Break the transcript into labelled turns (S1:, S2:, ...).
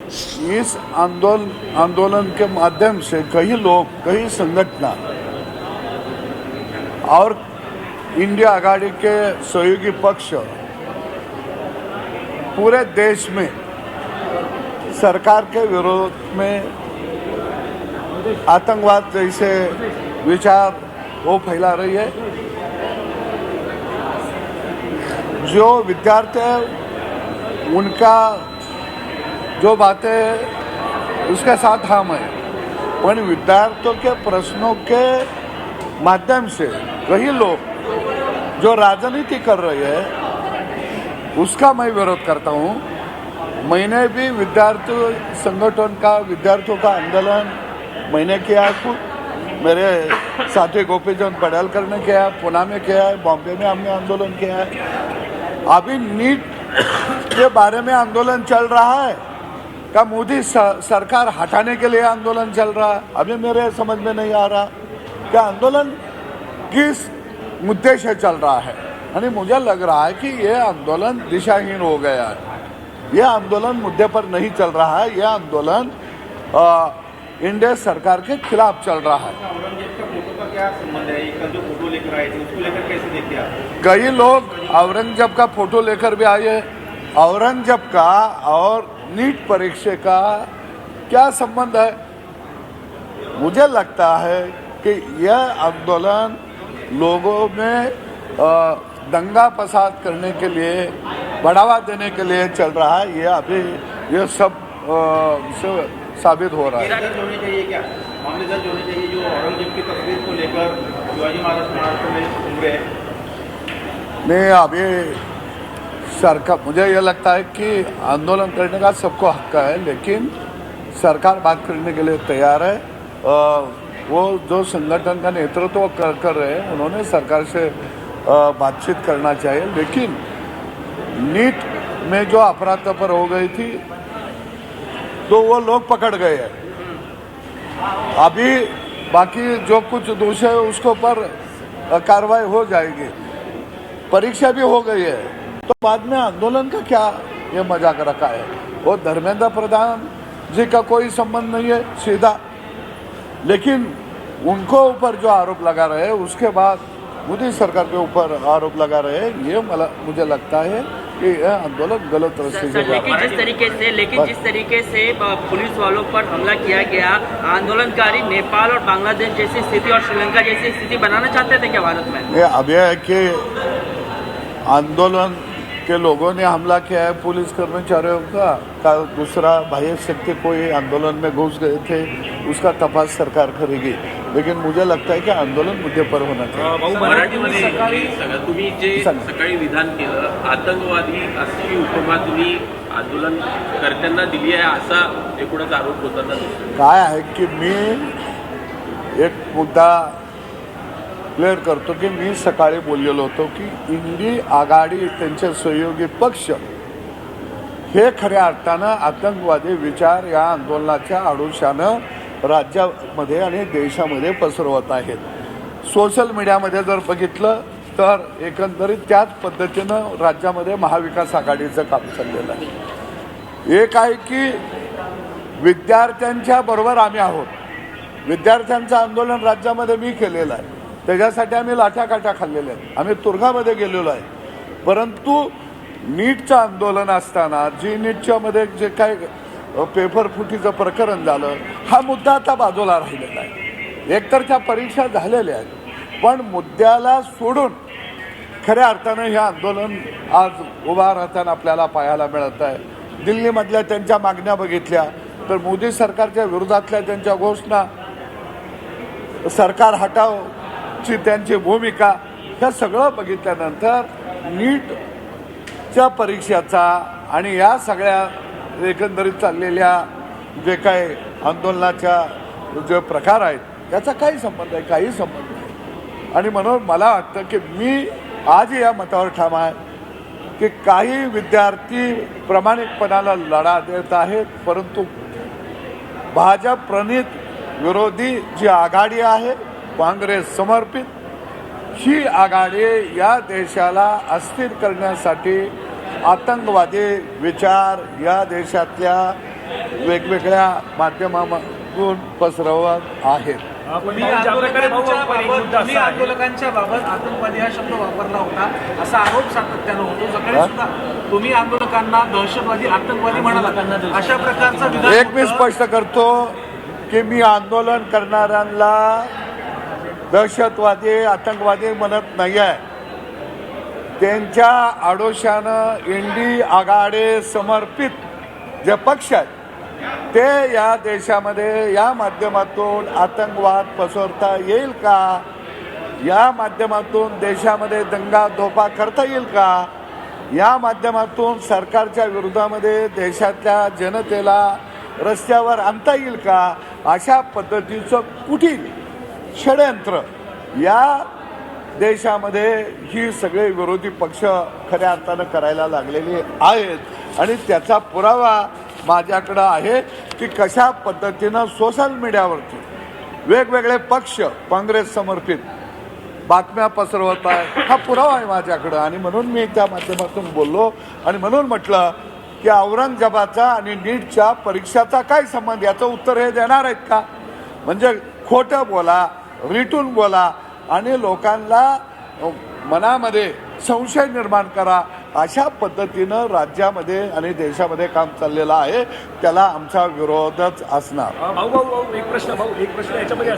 S1: इस आंदोलन के माध्यम से कई लोग, कई संगठन और इंडिया आघाड़ी के सहयोगी पक्ष पूरे देश में सरकार के विरोध में आतंकवाद जैसे विचार वो फैला रही है। जो विद्यार्थी है उनका जो बातें उसके साथ हम है, पर विद्यार्थियों के प्रश्नों के माध्यम से वही लोग जो राजनीति कर रहे हैं उसका मैं विरोध करता हूँ। मैंने भी विद्यार्थी संगठन का, विद्यार्थियों का आंदोलन मैंने किया, खुद मेरे साथी गोपीचंद पटेलकर ने किया, पुणे में किया है, बॉम्बे में हमने आंदोलन किया है। अभी नीट के बारे में आंदोलन चल रहा है का मोदी सरकार हटाने के लिए आंदोलन चल रहा है? अभी मेरे समझ में नहीं आ रहा कि आंदोलन किस मुद्दे से चल रहा है। यानी मुझे लग रहा है कि ये आंदोलन दिशाहीन हो गया है। ये आंदोलन मुद्दे पर नहीं चल रहा है, ये आंदोलन इंडिया सरकार के खिलाफ चल रहा है। कई लोग औरंगजेब का फोटो लेकर भी आए। औरंगजेब का और नीट परीक्षा का क्या संबंध है? मुझे लगता है कि यह आंदोलन लोगों में दंगा फसाद करने के लिए, बढ़ावा देने के लिए चल रहा है। ये अभी ये सब साबित हो रहा है।
S2: होने चाहिए क्या? मामले दर्ज होने चाहिए जो औरंगजेब की तस्वीर को लेकर शिवाजी महाराज स्मारक में घूम रहे हैं।
S1: नहीं, अभी सरकार, मुझे यह लगता है कि आंदोलन करने का सबको हक है, लेकिन सरकार बात करने के लिए तैयार है। वो जो संगठन का नेतृत्व कर रहे हैं उन्होंने सरकार से बातचीत करना चाहिए। लेकिन नीट में जो अपराध पर हो गई थी तो वो लोग पकड़ गए हैं। अभी बाकी जो कुछ दोष है उसके ऊपर कार्रवाई हो जाएगी। परीक्षा भी हो गई है, तो बाद में आंदोलन का क्या ये मजाक रखा है? वो धर्मेंद्र प्रधान जी का कोई संबंध नहीं है सीधा, लेकिन उनको ऊपर जो आरोप लगा रहे हैं उसके बाद मोदी सरकार के ऊपर आरोप लगा रहे हैं, ये मुझे लगता है कि यह आंदोलन गलत रास्ते से।
S3: लेकिन जिस तरीके से पुलिस वालों पर हमला किया गया, आंदोलनकारी नेपाल और बांग्लादेश जैसी स्थिति और श्रीलंका जैसी स्थिति बनाना चाहते थे क्या भारत में?
S1: अब यह है कि आंदोलन के लोगों ने हमला किया है पुलिस कर्मचारियों का दूसरा बाह्य शक्ति कोई आंदोलन में घुस गए थे, उसका तपास सरकार करेगी। लेकिन मुझे लगता है कि आंदोलन मुद्दे पर होना चाहिए।
S4: मराठीमध्ये तुम्ही जे सकाळी विधान केलं, आतंकवादी अशी उपमा तुम्ही आंदोलन करत्यांना दिली आहे असा एकूणच आरोप होता।
S1: काय आहे की मी एक मुद्दा क्लिअर करतो की मी सकाळी बोललेलो होतो की इंडिया आघाडी त्यांचे सहयोगी पक्ष हे खऱ्या अर्थानं आतंकवादी विचार या आंदोलनाच्या आडोशानं राज्यामध्ये आणि देशामध्ये पसरवत आहेत। सोशल मीडियामध्ये जर बघितलं तर एकंदरीत त्याच पद्धतीनं राज्यामध्ये महाविकास आघाडीचं काम चाललेलं आहे। एक आहे की विद्यार्थ्यांच्या बरोबर आम्ही आहोत, विद्यार्थ्यांचं आंदोलन राज्यामध्ये मी केलेलं आहे, त्याच्यासाठी आम्ही लाठाकाठा खाल्लेल्या आहेत, आम्ही तुरुंगामध्ये गेलेलो आहे। परंतु नीटचं आंदोलन असताना जी नीटच्या मध्ये जे काय पेपर फुटीचं प्रकरण झालं, हा मुद्दा आता बाजूला राहिलेला आहे। एकतर त्या परीक्षा झालेल्या आहेत, पण मुद्द्याला सोडून खऱ्या अर्थानं हे आंदोलन आज उभा राहताना आपल्याला पाहायला मिळत आहे। दिल्लीमधल्या त्यांच्या मागण्या बघितल्या तर मोदी सरकारच्या विरोधातल्या त्यांच्या घोषणा, सरकार हटावची त्यांची भूमिका, हे सगळं बघितल्यानंतर नीटच्या परीक्षेचा आणि या सगळ्या एकंदरीत चाललेल्या जे काही आंदोलनाच्या जे प्रकार आहेत त्याचा काही संबंध आहे? काही संबंध नाही। आणि म्हणून मला वाटतं की मी आज या मतावर ठाम आहे की काही विद्यार्थी प्रामाणिकपणाला लढा देत आहेत, परंतु भाजप प्रणित विरोधी जी आघाडी आहे, काँग्रेस समर्पित, ही आघाडी या देशाला अस्थिर करण्यासाठी आतंकवादी विचार, या देशातल्या वेगवेगळ्या माध्यमातून पसरवत आहेत.
S5: तुम्ही आंदोलकांच्या बाबत आतंकवादी हा शब्द वापरला होता असा आरोप सातत्यानं होतो. सकाळी सुद्धा तुम्ही आंदोलकांना दहशतवादी आतंकवादी म्हणाला. अशा प्रकारचा विधान
S1: एक मी स्पष्ट करतो की मी आंदोलन करणाऱ्यांना दहशतवादी आतंकवादी म्हणत नाही आहे. त्यांच्या आडोशानं इंडी आघाडी समर्पित जे पक्ष आहेत ते या देशामध्ये या माध्यमातून आतंकवाद पसरता येईल का, या माध्यमातून देशामध्ये दंगा धोपा करता येईल का, या माध्यमातून सरकारच्या विरोधामध्ये देशातल्या जनतेला रस्त्यावर आणता येईल का, अशा पद्धतीचं कुठील षडयंत्र या देशामध्ये ही सगळे विरोधी पक्ष खऱ्या अर्थानं करायला लागलेले आहेत. आणि त्याचा पुरावा माझ्याकडं आहे की कशा पद्धतीनं सोशल मीडियावरती वेगवेगळे पक्ष काँग्रेस समर्पित बातम्या पसरवत आहे. हा पुरावा आहे माझ्याकडं. आणि म्हणून मी त्या माध्यमातून बोललो आणि म्हणून म्हटलं की औरंगजेबाचा आणि नीटच्या परीक्षाचा काय संबंध, याचं उत्तर हे देणार आहेत का? म्हणजे खोटं बोला, रिटून बोला आणि लोकांना मनामध्ये संशय निर्माण करा, अशा पद्धतीनं राज्यामध्ये आणि देशामध्ये काम चाललेलं आहे. त्याला आमचा विरोधच असणार.
S5: भाऊ एक प्रश्न याच्यामध्ये